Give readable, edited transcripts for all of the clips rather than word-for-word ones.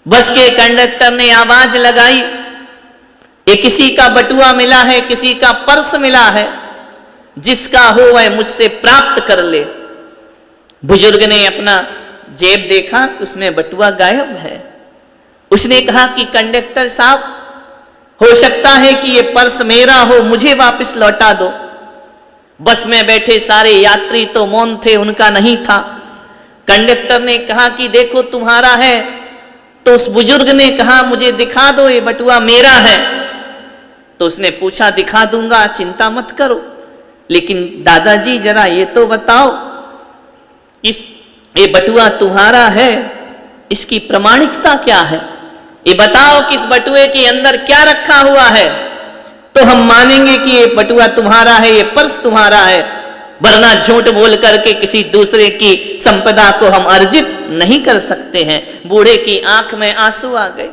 बस के कंडक्टर ने आवाज लगाई, ये किसी का बटुआ मिला है, किसी का पर्स मिला है, जिसका हो वह मुझसे प्राप्त कर ले। बुजुर्ग ने अपना जेब देखा, उसमें बटुआ गायब है। उसने कहा कि कंडक्टर साहब, हो सकता है कि ये पर्स मेरा हो, मुझे वापस लौटा दो। बस में बैठे सारे यात्री तो मौन थे, उनका नहीं था। कंडक्टर ने कहा कि देखो तुम्हारा है। तो उस बुजुर्ग ने कहा मुझे दिखा दो, ये बटुआ मेरा है। तो उसने पूछा दिखा दूंगा, चिंता मत करो, लेकिन दादाजी जरा ये तो बताओ, ये बटुआ तुम्हारा है, इसकी प्रमाणिकता क्या है? ये बताओ कि इस बटुए के अंदर क्या रखा हुआ है, तो हम मानेंगे कि ये बटुआ तुम्हारा है, ये पर्स तुम्हारा है। वरना झूठ बोल करके किसी दूसरे की संपदा को हम अर्जित नहीं कर सकते हैं। बूढ़े की आंख में आंसू आ गए।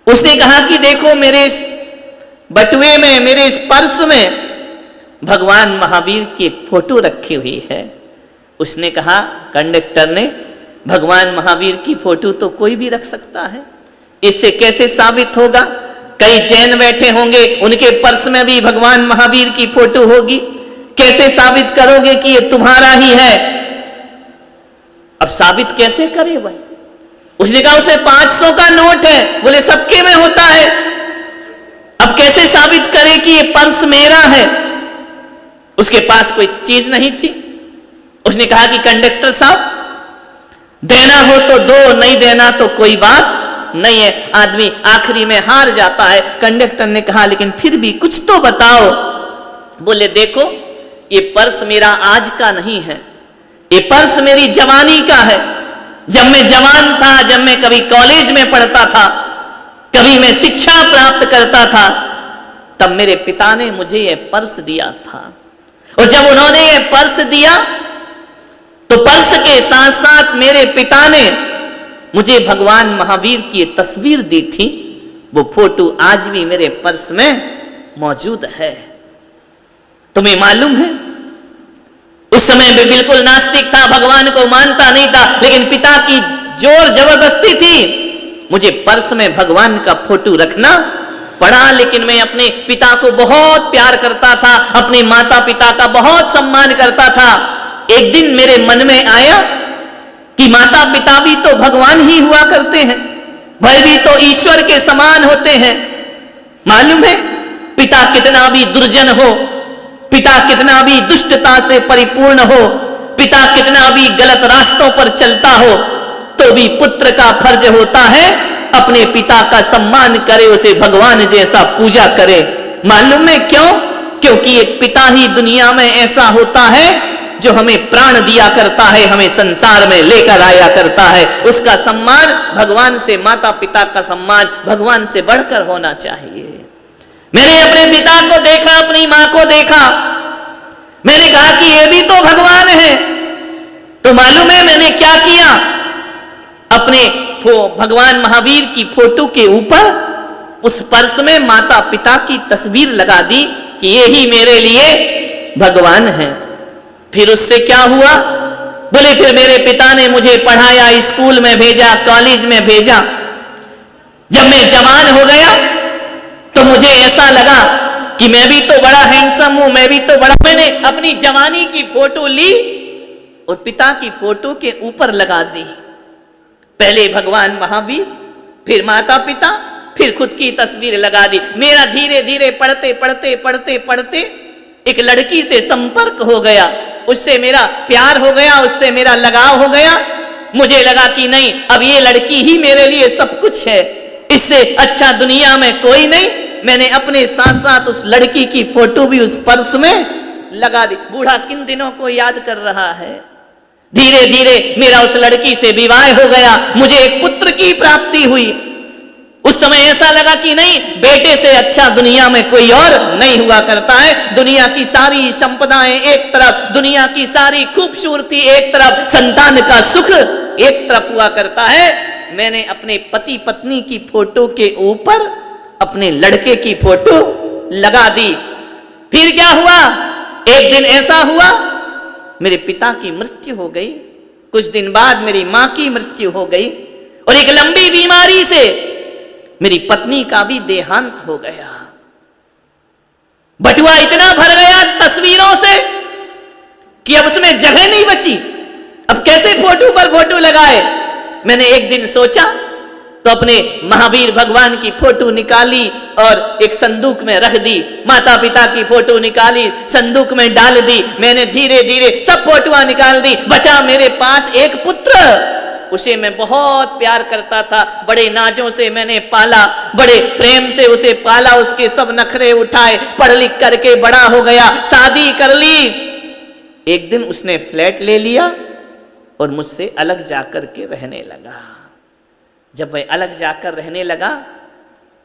उसने कहा कि देखो मेरे इस बटुए में, मेरे इस पर्स में भगवान महावीर की एक फोटो रखी हुई है। उसने कहा, कंडक्टर ने, भगवान महावीर की फोटो तो कोई भी रख सकता है, इससे कैसे साबित होगा? कई जैन बैठे होंगे, उनके पर्स में भी भगवान महावीर की फोटो होगी, कैसे साबित करोगे कि ये तुम्हारा ही है? अब साबित कैसे करे भाई? उसने कहा उसे 500 का नोट है। बोले सबके में होता है, अब कैसे साबित करे कि ये पर्स मेरा है? उसके पास कोई चीज नहीं थी। उसने कहा कि कंडक्टर साहब, देना हो तो दो, नहीं देना तो कोई बात नहीं है। आदमी आखिरी में हार जाता है। कंडक्टर ने कहा लेकिन फिर भी कुछ तो बताओ। बोले देखो, ये पर्स मेरा आज का नहीं है, ये पर्स मेरी जवानी का है। जब मैं जवान था, जब मैं कभी कॉलेज में पढ़ता था, कभी मैं शिक्षा प्राप्त करता था, तब मेरे पिता ने मुझे ये पर्स दिया था। और जब उन्होंने ये पर्स दिया तो पर्स के साथ साथ मेरे पिता ने मुझे भगवान महावीर की ये तस्वीर दी थी। वो फोटो आज भी मेरे पर्स में मौजूद है। तुम्हें मालूम है, उस समय भी बिल्कुल नास्तिक था, भगवान को मानता नहीं था, लेकिन पिता की जोर जबरदस्ती थी, मुझे पर्स में भगवान का फोटो रखना पड़ा। लेकिन मैं अपने पिता को बहुत प्यार करता था, अपने माता पिता का बहुत सम्मान करता था। एक दिन मेरे मन में आया कि माता पिता भी तो भगवान ही हुआ करते हैं, वह भी तो ईश्वर के समान होते हैं। मालूम है, पिता कितना भी दुर्जन हो, पिता कितना भी दुष्टता से परिपूर्ण हो, पिता कितना भी गलत रास्तों पर चलता हो, तो भी पुत्र का फर्ज होता है अपने पिता का सम्मान करे, उसे भगवान जैसा पूजा करे। मालूम है क्यों? क्योंकि एक पिता ही दुनिया में ऐसा होता है जो हमें प्राण दिया करता है, हमें संसार में लेकर आया करता है। उसका सम्मान भगवान से, माता पिता का सम्मान भगवान से बढ़कर होना चाहिए। मैंने अपने पिता को देखा, अपनी मां को देखा, मैंने कहा कि ये भी तो भगवान है। तो मालूम है मैंने क्या किया? अपने भगवान महावीर की फोटो के ऊपर उस पर्स में माता पिता की तस्वीर लगा दी कि ये ही मेरे लिए भगवान है। फिर उससे क्या हुआ? बोले फिर मेरे पिता ने मुझे पढ़ाया, स्कूल में भेजा, कॉलेज में भेजा। जब मैं जवान हो गया तो मुझे ऐसा लगा कि मैं भी तो बड़ा हैंडसम हूं, मैं भी तो बड़ा। मैंने अपनी जवानी की फोटो ली और पिता की फोटो के ऊपर लगा दी। पहले भगवान महावीर, फिर माता पिता, फिर खुद की तस्वीर लगा दी। मेरा धीरे धीरे पढ़ते पढ़ते पढ़ते पढ़ते एक लड़की से संपर्क हो गया, उससे मेरा प्यार हो गया, उससे मेरा लगाव हो गया। मुझे लगा कि नहीं, अब ये लड़की ही मेरे लिए सब कुछ है, इससे अच्छा दुनिया में कोई नहीं। मैंने अपने साथ साथ उस लड़की की फोटो भी उस पर्स में लगा दी। बूढ़ा किन दिनों को याद कर रहा है। धीरे धीरे मेरा उस लड़की से विवाह हो गया, मुझे एक पुत्र की प्राप्ति हुई। उस समय ऐसा लगा कि नहीं, बेटे से अच्छा दुनिया में कोई और नहीं हुआ करता है। दुनिया की सारी संपदाएं एक तरफ, दुनिया की सारी खूबसूरती एक तरफ, संतान का सुख एक तरफ हुआ करता है। मैंने अपने पति पत्नी की फोटो के ऊपर अपने लड़के की फोटो लगा दी। फिर क्या हुआ? एक दिन ऐसा हुआ, मेरे पिता की मृत्यु हो गई। कुछ दिन बाद मेरी मां की मृत्यु हो गई। और एक लंबी बीमारी से मेरी पत्नी का भी देहांत हो गया। बटुआ इतना भर गया तस्वीरों से कि अब उसमें जगह नहीं बची। अब कैसे फोटो पर फोटो लगाए। मैंने एक दिन सोचा तो अपने महावीर भगवान की फोटो निकाली और एक संदूक में रख दी। माता पिता की फोटो निकाली, संदूक में डाल दी। मैंने धीरे धीरे सब फोटोआं निकाल दी। बचा मेरे पास एक पुत्र, उसे मैं बहुत प्यार करता था। बड़े नाजों से मैंने पाला, बड़े प्रेम से उसे पाला, उसके सब नखरे उठाए, पढ़ लिख करके बड़ा हो गया, शादी कर ली। एक दिन उसने फ्लैट ले लिया और मुझसे अलग जाकर के रहने लगा। जब मैं अलग जाकर रहने लगा,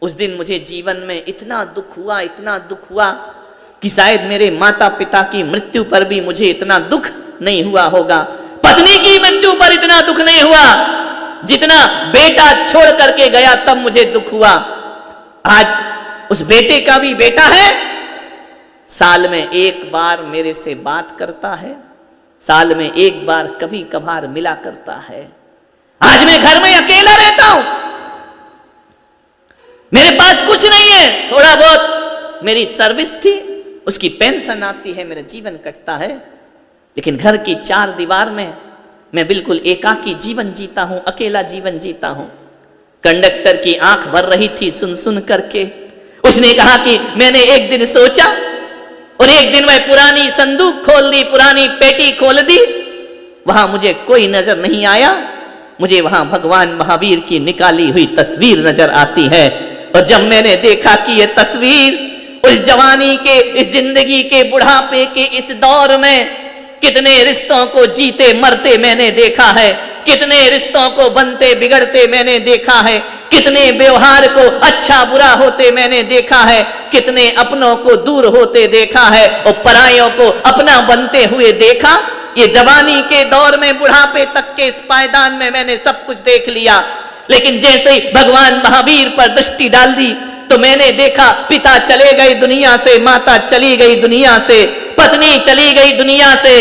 उस दिन मुझे जीवन में इतना दुख हुआ कि शायद मेरे माता पिता की मृत्यु पर भी मुझे इतना दुख नहीं हुआ होगा। पत्नी की मृत्यु पर इतना दुख नहीं हुआ जितना बेटा छोड़ करके गया तब मुझे दुख हुआ। आज उस बेटे का भी बेटा है, साल में एक बार मेरे से बात करता है, साल में एक बार कभी कभार मिला करता है। आज मैं घर में अकेला रहता हूं, मेरे पास कुछ नहीं है। थोड़ा बहुत मेरी सर्विस थी, उसकी पेंशन आती है, मेरा जीवन कटता है। लेकिन घर की चार दीवार में मैं बिल्कुल एकाकी जीवन जीता हूं, अकेला जीवन जीता हूं। कंडक्टर की आंख भर रही थी सुन सुन करके। उसने कहा कि मैंने एक दिन सोचा और एक दिन मैं पुरानी संदूक खोल दी, पुरानी पेटी खोल दी। वहां मुझे कोई नजर नहीं आया, मुझे वहां भगवान महावीर की निकाली हुई तस्वीर नजर आती है। और जब मैंने देखा कि यह तस्वीर उस जवानी के, इस जिंदगी के बुढ़ापे के इस दौर में कितने रिश्तों को जीते मरते मैंने देखा है, कितने रिश्तों को बनते बिगड़ते मैंने देखा है, कितने व्यवहार को अच्छा बुरा होते मैंने देखा है, कितने अपनों को दूर होते देखा है और परायों को अपना बनते हुए देखा। ये जवानी के दौर में बुढ़ापे तक के इस पायदान में मैंने सब कुछ देख लिया। लेकिन जैसे ही भगवान महावीर पर दृष्टि डाल दी तो मैंने देखा पिता चले गए दुनिया से, माता चली गई दुनिया से, पत्नी चली गई दुनिया से,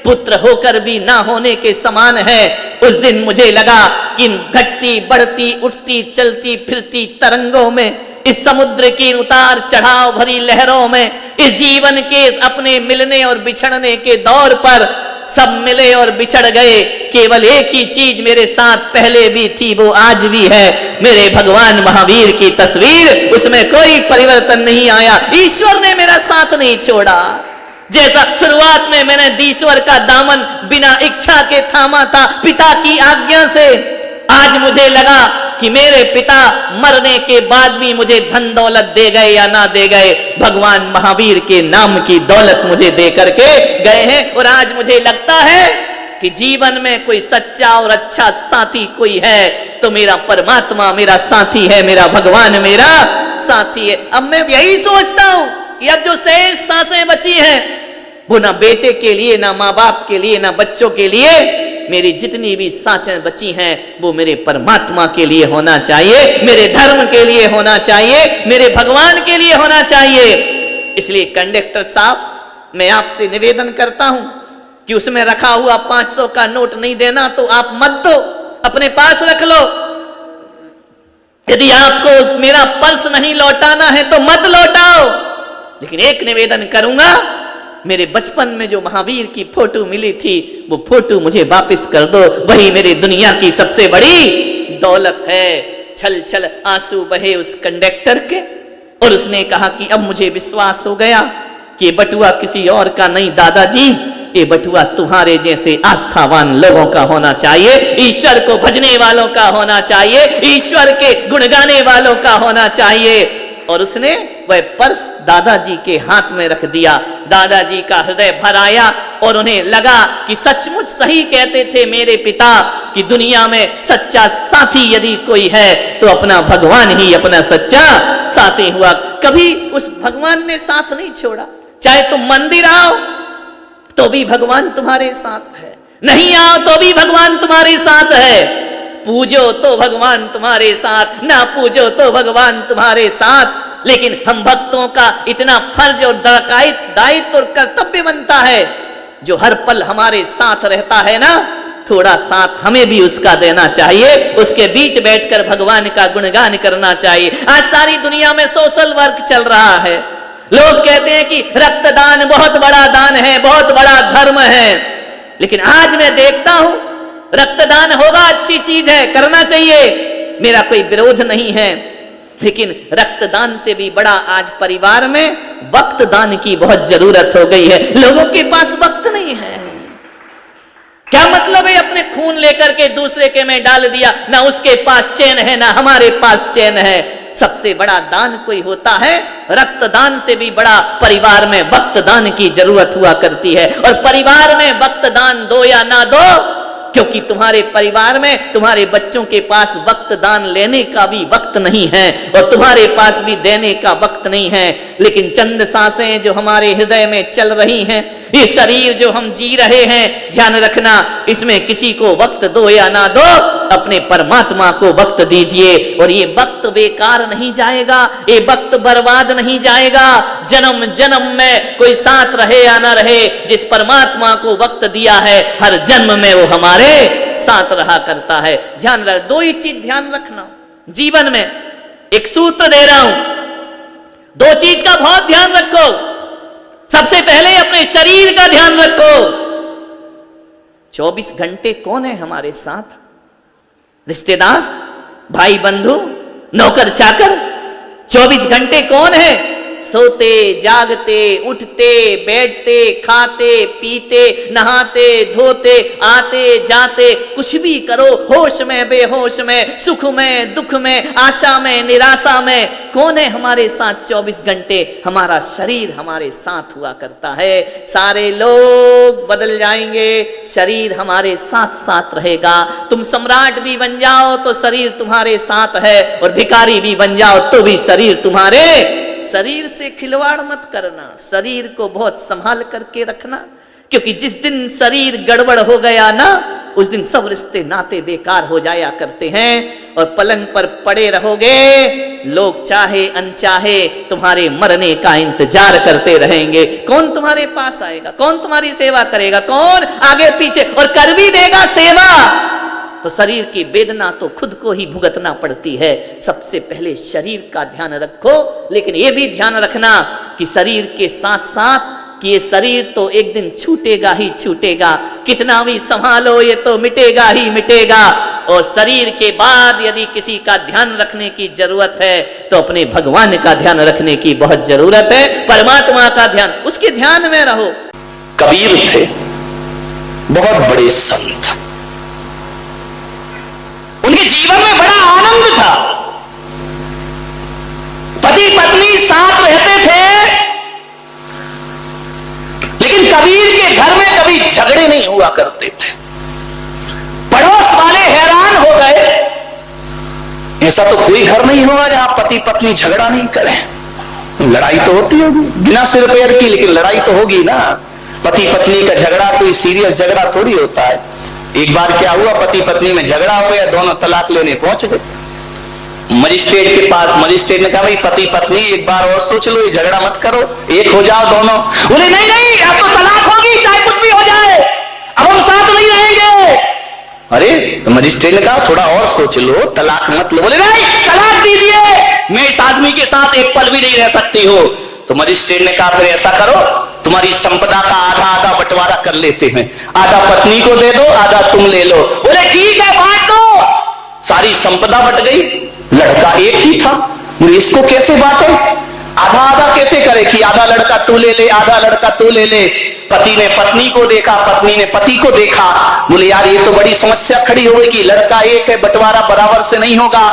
पुत्र होकर भी ना होने के समान है। उस दिन मुझे लगा कि घटती बढ़ती उठती चलती फिरती तरंगों में, इस समुद्र की उतार चढ़ाव भरी लहरों में, इस जीवन के अपने मिलने और बिछड़ने के दौर पर सब मिले और बिछड़ गए। केवल एक ही चीज मेरे साथ पहले भी थी, वो आज भी है, मेरे भगवान महावीर की तस्वीर। उसमें कोई परिवर्तन नहीं आया। ईश्वर ने मेरा साथ नहीं छोड़ा। जैसा शुरुआत में मैंने ईश्वर का दामन बिना इच्छा के थामा था पिता की आज्ञा से, आज मुझे लगा कि मेरे पिता मरने के बाद भी मुझे धन दौलत दे गए या ना दे गए, भगवान महावीर के नाम की दौलत मुझे दे करके गए हैं। और आज मुझे लगता है कि जीवन में कोई सच्चा और अच्छा साथी कोई है तो मेरा परमात्मा मेरा साथी है, मेरा भगवान मेरा साथी है। अब मैं यही सोचता हूं कि अब जो शेष सांसें बची हैं वो ना बेटे के लिए, ना माँ बाप के लिए, ना बच्चों के लिए, मेरी जितनी भी सांसें बची हैं वो मेरे परमात्मा के लिए होना चाहिए, मेरे धर्म के लिए होना चाहिए, मेरे भगवान के लिए होना चाहिए। इसलिए कंडक्टर साहब, मैं आपसे निवेदन करता हूं कि उसमें रखा हुआ 500 का नोट नहीं देना तो आप मत दो, अपने पास रख लो। यदि आपको मेरा पर्स नहीं लौटाना है तो मत लौटाओ। लेकिन एक निवेदन करूंगा, मेरे बचपन में जो महावीर की फोटो मिली थी वो फोटो मुझे वापस कर दो, वही मेरी दुनिया की सबसे बड़ी दौलत है। छल छल आंसू बहे उस कंडक्टर के और उसने कहा कि अब मुझे विश्वास हो गया कि ये बटुआ किसी और का नहीं दादाजी, ये बटुआ तुम्हारे जैसे आस्थावान लोगों का होना चाहिए, ईश्वर को भजने वालों का होना चाहिए, ईश्वर के गुण गाने वालों का होना चाहिए। और उसने वह पर्स दादाजी के हाथ में रख दिया। दादाजी का हृदय भर आया और उन्हें लगा कि सचमुच सही कहते थे मेरे पिता कि दुनिया में सच्चा साथी यदि कोई है तो अपना भगवान ही अपना सच्चा साथी हुआ। कभी उस भगवान ने साथ नहीं छोड़ा। चाहे तुम मंदिर आओ तो भी भगवान तुम्हारे साथ है, नहीं आओ तो भी भगवान तुम्हारे साथ है, पूजो तो भगवान तुम्हारे साथ, ना पूजो तो भगवान तुम्हारे साथ। लेकिन हम भक्तों का इतना फर्ज और दायित्व और कर्तव्य बनता है, जो हर पल हमारे साथ रहता है ना, थोड़ा साथ हमें भी उसका देना चाहिए, उसके बीच बैठकर भगवान का गुणगान करना चाहिए। आज सारी दुनिया में सोशल वर्क चल रहा है। लोग कहते हैं कि रक्तदान बहुत बड़ा दान है, बहुत बड़ा धर्म है, लेकिन आज मैं देखता हूं रक्तदान होगा, अच्छी चीज है, करना चाहिए, मेरा कोई विरोध नहीं है, लेकिन रक्तदान से भी बड़ा आज परिवार में वक्त दान की बहुत जरूरत हो गई है। लोगों के पास वक्त नहीं है। क्या मतलब है अपने खून लेकर के दूसरे के में डाल दिया, ना उसके पास चैन है ना हमारे पास चैन है। सबसे बड़ा दान कोई होता है, रक्तदान से भी बड़ा परिवार में वक्त दान की जरूरत हुआ करती है। और परिवार में वक्त दान दो या ना दो, क्योंकि तुम्हारे परिवार में तुम्हारे बच्चों के पास वक्त दान लेने का भी वक्त नहीं है और तुम्हारे पास भी देने का वक्त नहीं है। लेकिन चंद सांसें जो हमारे हृदय में चल रही हैं, ये शरीर जो हम जी रहे हैं, ध्यान रखना, इसमें किसी को वक्त दो या ना दो, अपने परमात्मा को वक्त दीजिए। और ये वक्त बेकार नहीं जाएगा, ये वक्त बर्बाद नहीं जाएगा। जन्म जन्म में कोई साथ रहे या ना रहे, जिस परमात्मा को वक्त दिया है हर जन्म में वो हमारे साथ रहा करता है। ध्यान रख, दो ही चीज ध्यान रखना जीवन में, एक सूत्र दे रहा हूं, दो चीज का बहुत ध्यान रखो। सबसे पहले अपने शरीर का ध्यान रखो। 24 घंटे कौन है हमारे साथ? रिश्तेदार, भाई बंधु, नौकर चाकर। 24 घंटे कौन है? सोते जागते उठते बैठते खाते पीते नहाते धोते आते जाते, कुछ भी करो, होश में बेहोश में, सुख में दुख में, आशा में निराशा में, कौन है हमारे साथ 24 घंटे? हमारा शरीर हमारे साथ हुआ करता है। सारे लोग बदल जाएंगे, शरीर हमारे साथ साथ रहेगा। तुम सम्राट भी बन जाओ तो शरीर तुम्हारे साथ है, और भिखारी भी बन जाओ तो भी शरीर तुम्हारे। शरीर से खिलवाड़ मत करना, शरीर को बहुत संभाल करके रखना, क्योंकि जिस दिन शरीर गड़बड़ हो गया ना, उस दिन सब रिश्ते नाते बेकार हो जाया करते हैं। और पलंग पर पड़े रहोगे, लोग चाहे अनचाहे तुम्हारे मरने का इंतजार करते रहेंगे। कौन तुम्हारे पास आएगा? कौन तुम्हारी सेवा करेगा? कौन आगे पीछे? और कर भी देगा सेवा तो शरीर की वेदना तो खुद को ही भुगतना पड़ती है। सबसे पहले शरीर का ध्यान रखो, लेकिन यह भी ध्यान रखना कि शरीर के साथ साथ कि ये शरीर तो एक दिन छूटेगा ही छूटेगा, कितना भी संभालो ये तो मिटेगा ही मिटेगा। और शरीर के बाद यदि किसी का ध्यान रखने की जरूरत है तो अपने भगवान का ध्यान रखने की बहुत जरूरत है, परमात्मा का ध्यान, उसके ध्यान में रहो। कबीर थे बहुत बड़े संत, उनके जीवन में बड़ा आनंद था। पति पत्नी साथ रहते थे, लेकिन कबीर के घर में कभी झगड़े नहीं हुआ करते थे। पड़ोस वाले हैरान हो गए, ऐसा तो कोई घर नहीं होगा जहां पति पत्नी झगड़ा नहीं करें। लड़ाई तो होती होगी बिना सिर पैर की, लेकिन लड़ाई तो होगी ना। पति पत्नी का झगड़ा कोई सीरियस झगड़ा थोड़ी होता है। एक बार क्या हुआ, पति पत्नी में झगड़ा हो गया, दोनों तलाक लेने पहुंच गए मजिस्ट्रेट के पास। मजिस्ट्रेट ने कहा भाई पति पत्नी एक बार और सोच लो, ये झगड़ा मत करो, एक हो जाओ दोनों। बोले नहीं नहीं, अब तो तलाक होगी, चाहे कुछ भी हो जाए, अब हम साथ नहीं रहेंगे। अरे तो मजिस्ट्रेट ने कहा थोड़ा और सोच लो, तलाक मत लो। बोले नहीं, तलाक दीजिए, मैं इस आदमी के साथ एक पल भी नहीं रह सकती हो। तो मजिस्ट्रेट ने कहा फिर ऐसा करो, तुम्हारी संपदा का आधा आधा बंटवारा कर लेते हैं, आधा पत्नी को दे दो, आधा तुम ले लो। बोले ठीक है, बांट दो। सारी संपदा बट गई, लड़का एक ही था, इसको कैसे बांटे? आधा आधा कैसे करे कि आधा लड़का तू ले ले, आधा लड़का तू ले ले। पति ने पत्नी को देखा, पत्नी ने पति को देखा, बोले यार ये तो बड़ी समस्या खड़ी हो गई कि लड़का एक है, बंटवारा बराबर से नहीं होगा।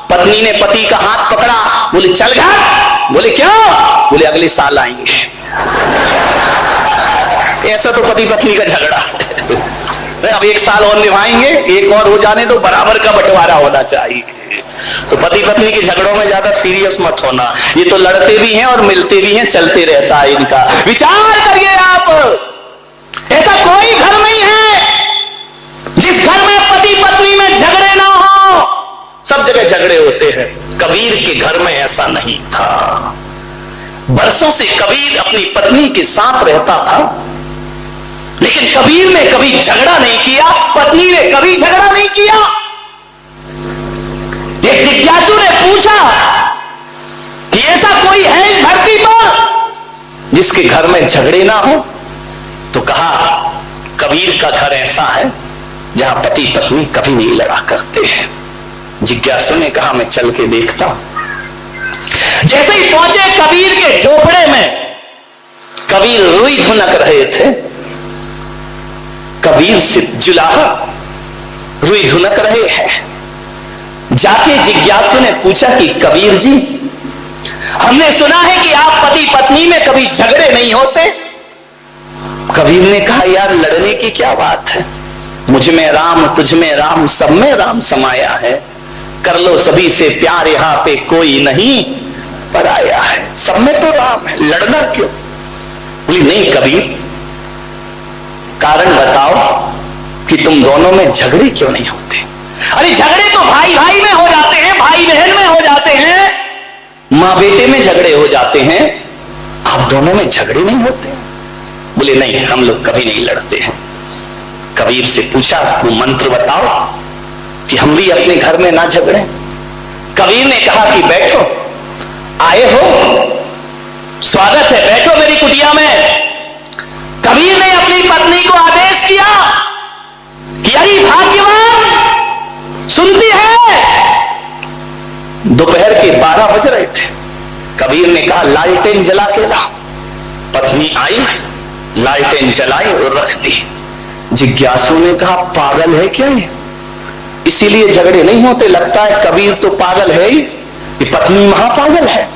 पत्नी ने पति का हाथ पकड़ा, बोले चल घर। बोले क्यों? बोले अगले साल आएंगे। ऐसा तो पति पत्नी का झगड़ा। अब एक साल और निभाएंगे, एक और हो जाने तो बराबर का बंटवारा होना चाहिए। तो पति पत्नी के झगड़ों में ज्यादा सीरियस मत होना, ये तो लड़ते भी हैं और मिलते भी हैं, चलते रहता है इनका। विचार करिए आप, ऐसा कोई घर नहीं है जिस घर में पति पत्नी में झगड़े ना हो। सब जगह झगड़े होते हैं, कबीर के घर में ऐसा नहीं था। बरसों से कबीर अपनी पत्नी के साथ रहता था, लेकिन कबीर ने कभी झगड़ा नहीं किया, पत्नी ने कभी झगड़ा नहीं किया। एक जिज्ञासु ने पूछा कि ऐसा कोई है इस धरती पर जिसके घर में झगड़े ना हो? तो कहा कबीर का घर ऐसा है जहां पति पत्नी कभी नहीं लड़ा करते हैं। जिज्ञासु ने कहा मैं चल के देखता हूं। जैसे ही पहुंचे कबीर के झोपड़े में, कबीर रुई धुनक रहे थे। कबीर से जुलाहा रुई धुनक रहे हैं। जाके जिज्ञासु ने पूछा कि कबीर जी, हमने सुना है कि आप पति पत्नी में कभी झगड़े नहीं होते। कबीर ने कहा यार लड़ने की क्या बात है, मुझ में राम, तुझ में राम, सब में राम समाया है। कर लो सभी से प्यार, यहां पे कोई नहीं पराया है। सब में तो राम है, लड़ना क्यों? बोली नहीं कबीर, कारण बताओ कि तुम दोनों में झगड़े क्यों नहीं होते? अरे झगड़े तो भाई भाई में हो जाते हैं, भाई बहन में हो जाते हैं, मां बेटे में झगड़े हो जाते हैं, आप दोनों में झगड़े नहीं होते? बोले नहीं, हम लोग कभी नहीं लड़ते हैं। कबीर से पूछा वो मंत्र बताओ कि हम भी अपने घर में ना झगड़े। कबीर ने कहा कि बैठो, आए हो, स्वागत है, बैठो मेरी कुटिया में। कबीर ने अपनी पत्नी को आदेश किया कि अरे भाग्यवान, सुनती है? दोपहर के 12 बज रहे थे। कबीर ने कहा लालटेन जला के लाओ। पत्नी आई, लालटेन जलाई और रख दी। जिज्ञासु ने कहा पागल है क्या ये? इसीलिए झगड़े नहीं होते? लगता है कबीर तो पागल है ही, कि पत्नी महापागल है।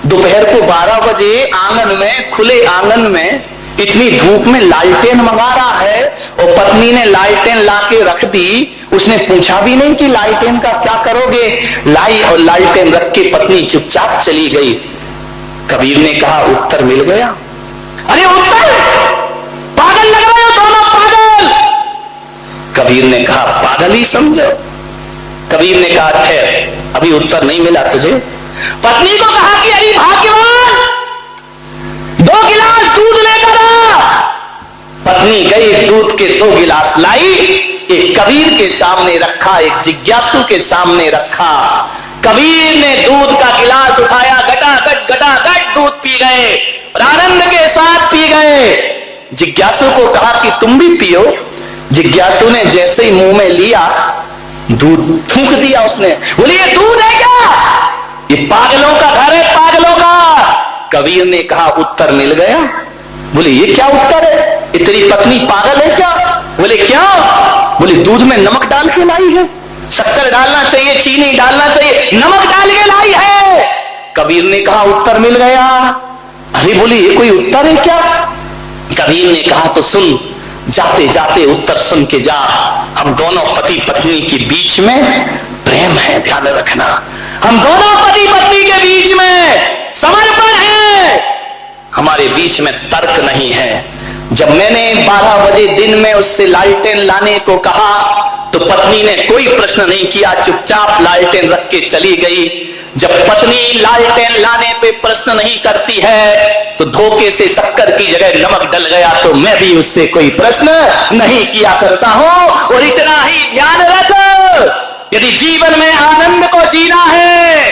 दोपहर को 12 बजे आंगन में, खुले आंगन में इतनी धूप में लालटेन मंगा रहा है और पत्नी ने लालटेन लाके रख दी। उसने पूछा भी नहीं कि लालटेन का क्या करोगे, लाई और लालटेन रख के पत्नी चुपचाप चली गई। कबीर ने कहा उत्तर मिल गया। अरे उत्तर, पागल लग रहे हो दोनों, पागल। कबीर ने कहा पागल ही समझो। कबीर ने कहा ठहर, अभी उत्तर नहीं मिला तुझे। पत्नी को कहा कि अरे भाग्यवान, 2 गिलास दूध लेकर आ। पत्नी गई, दूध के 2 गिलास लाई, एक कबीर के सामने रखा, एक जिज्ञासु के सामने रखा। कबीर ने दूध का गिलास उठाया, गटागट दूध पी गए और आनंद के साथ पी गए। जिज्ञासु को कहा कि तुम भी पियो। जिज्ञासु ने जैसे ही मुंह में लिया, दूध थूक दिया उसने। बोले ये दूध है क्या? ये पागलों का घर है, पागलों का। कबीर ने कहा उत्तर मिल गया। बोले ये क्या उत्तर है? ये तेरी पत्नी पागल है क्या? बोले क्या? बोले दूध में नमक डाल के लाई है, शक्कर डालना चाहिए, चीनी डालना चाहिए, नमक डाल के लाई है। कबीर ने कहा उत्तर मिल गया। अरे बोले ये कोई उत्तर है क्या? कबीर ने कहा तो सुन, जाते जाते उत्तर सुन के जा। हम दोनों पति पत्नी के बीच में प्रेम है, ध्यान रखना। हम दोनों पति पत्नी के बीच में समर्पण है, हमारे बीच में तर्क नहीं है। जब मैंने 12 बजे दिन में उससे लालटेन लाने को कहा तो पत्नी ने कोई प्रश्न नहीं किया, चुपचाप लालटेन रख के चली गई। जब पत्नी लालटेन लाने पे प्रश्न नहीं करती है तो धोखे से शक्कर की जगह नमक डल गया तो मैं भी उससे कोई प्रश्न नहीं किया करता हूं। और इतना ही ध्यान रख, यदि जीवन में आनंद को जीना है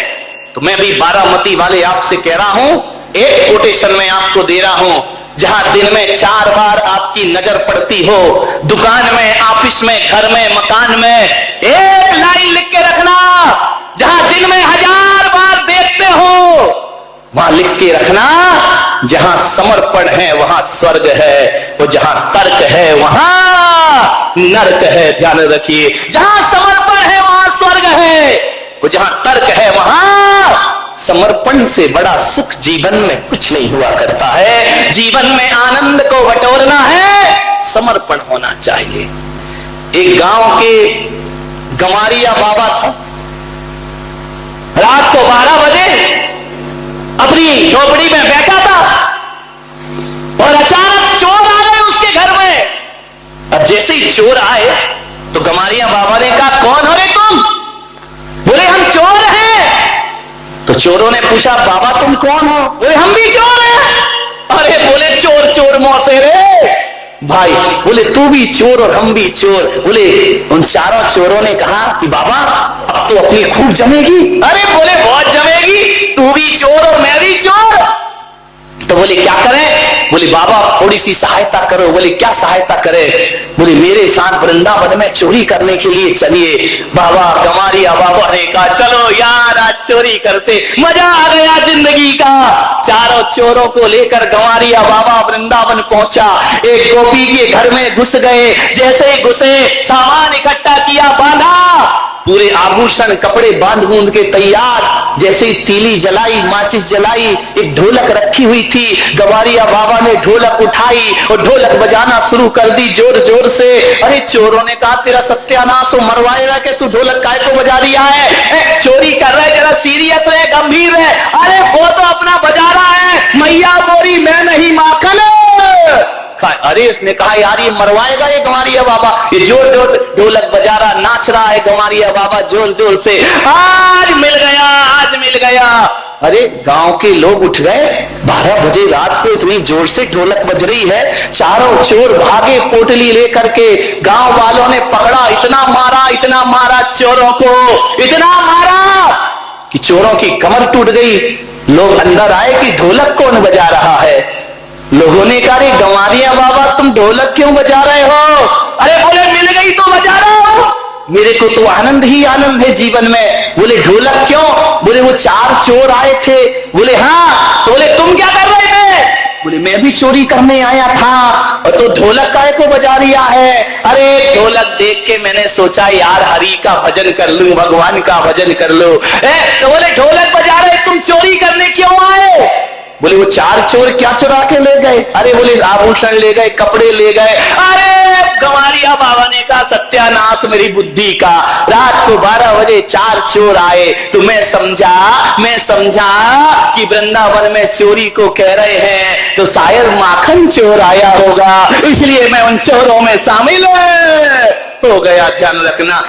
तो मैं भी बारामती वाले आपसे कह रहा हूं, एक कोटेशन में आपको दे रहा हूं। जहां दिन में 4 बार आपकी नजर पड़ती हो, दुकान में, ऑफिस में, घर में, मकान में, एक लाइन लिख के रखना। जहां दिन में 1000 बार देखते हो, वहां लिख के रखना, जहां समर्पण है वहां स्वर्ग है, और जहां तर्क है वहां नरक है। ध्यान रखिए, जहां समर्पण है वहां स्वर्ग है, और जहां तर्क है वहां समर्पण से बड़ा सुख जीवन में कुछ नहीं हुआ करता है। जीवन में आनंद को बटोरना है, समर्पण होना चाहिए। एक गांव के गंवारिया बाबा था। रात को 12 बजे अपनी झोपड़ी में बैठा था और अचानक चोर आ गए उसके घर में। अब जैसे ही चोर आए तो गंवारिया बाबा ने कहा कौन हो रे तुम? बोले हम चोर हैं। तो चोरों ने पूछा बाबा तुम कौन हो? बोले हम भी चोर हैं। अरे बोले चोर चोर मौसे रे, भाई बोले तू भी चोर और हम भी चोर। बोले उन चारों चोरों ने कहा कि बाबा अब तो अपनी खूब जमेगी। अरे बोले बहुत जमेगी, तू भी चोर और मैं भी चोर। तो बोले क्या करें? बोले बाबा थोड़ी सी सहायता करो। बोले क्या सहायता करें? बोले मेरे साथ वृंदावन में चोरी करने के लिए चलिए। बाबा गंवारिया बाबा ने कहा चलो यार आज चोरी करते, मजा आ गया जिंदगी का। चारों चोरों को लेकर गंवारिया बाबा वृंदावन पहुंचा। एक गोपी के घर में घुस गए। जैसे ही घुसे सामान इकट्ठा किया, बांधा, पूरे आभूषण कपड़े बांध बूंद के तैयार। जैसे ही तीली जलाई, माचिस जलाई, एक ढोलक रखी हुई थी। गंवारिया बाबा ने ढोलक उठाई और ढोलक बजाना शुरू कर दी जोर जोर से। अरे चोरों ने कहा तेरा सत्यानाश हो, मरवाएगा कि तू ढोलक काय को बजा रिया है? चोरी कर रहा है, जरा सीरियस है, गंभीर है। अरे वो तो अपना बजा रहा है, मैया मोरी मैं नहीं माखन। अरे उसने कहा यार ये मरवाएगा ये गंवारिया बाबा, ये जोर जोर से ढोलक बजा रहा, नाच रहा है गंवारिया बाबा जोर जोर से। आज मिल गया, आज मिल गया। अरे गांव के लोग उठ गए। 12 बजे रात को इतनी जोर से ढोलक बज रही है। चारों चोर भागे पोटली लेकर के। गांव वालों ने पकड़ा, इतना मारा चोरों को, इतना मारा कि चोरों की कमर टूट गई। लोग अंदर आए कि ढोलक कौन बजा रहा है। लोगों ने कहा गंवारिया बाबा तुम ढोलक क्यों बजा रहे हो? अरे बोले मिल गई तो बजा रहा हूं, मेरे को तो आनंद ही आनंद है जीवन में। बोले ढोलक क्यों? बोले वो 4 चोर आए थे। बोले हाँ। तो बोले तुम क्या कर रहे थे? बोले मैं भी चोरी करने आया था। और तो ढोलक काय को बजा रिया है? अरे ढोलक देख के मैंने सोचा यार हरि का भजन कर लूं, भगवान का भजन कर लो। तो बोले ढोलक बजा रहे, तुम चोरी करने क्यों आए? बोले वो 4 चोर क्या चुरा के ले गए? अरे बोले आभूषण ले गए, कपड़े ले गए। अरे गंवारिया बाबा ने कहा सत्यानाश मेरी बुद्धि का। रात को 12 बजे 4 चोर आए तो मैं समझा कि वृंदावन में चोरी को कह रहे हैं तो शायद माखन चोर आया होगा, इसलिए मैं उन चोरों में शामिल हो गया। ध्यान रखना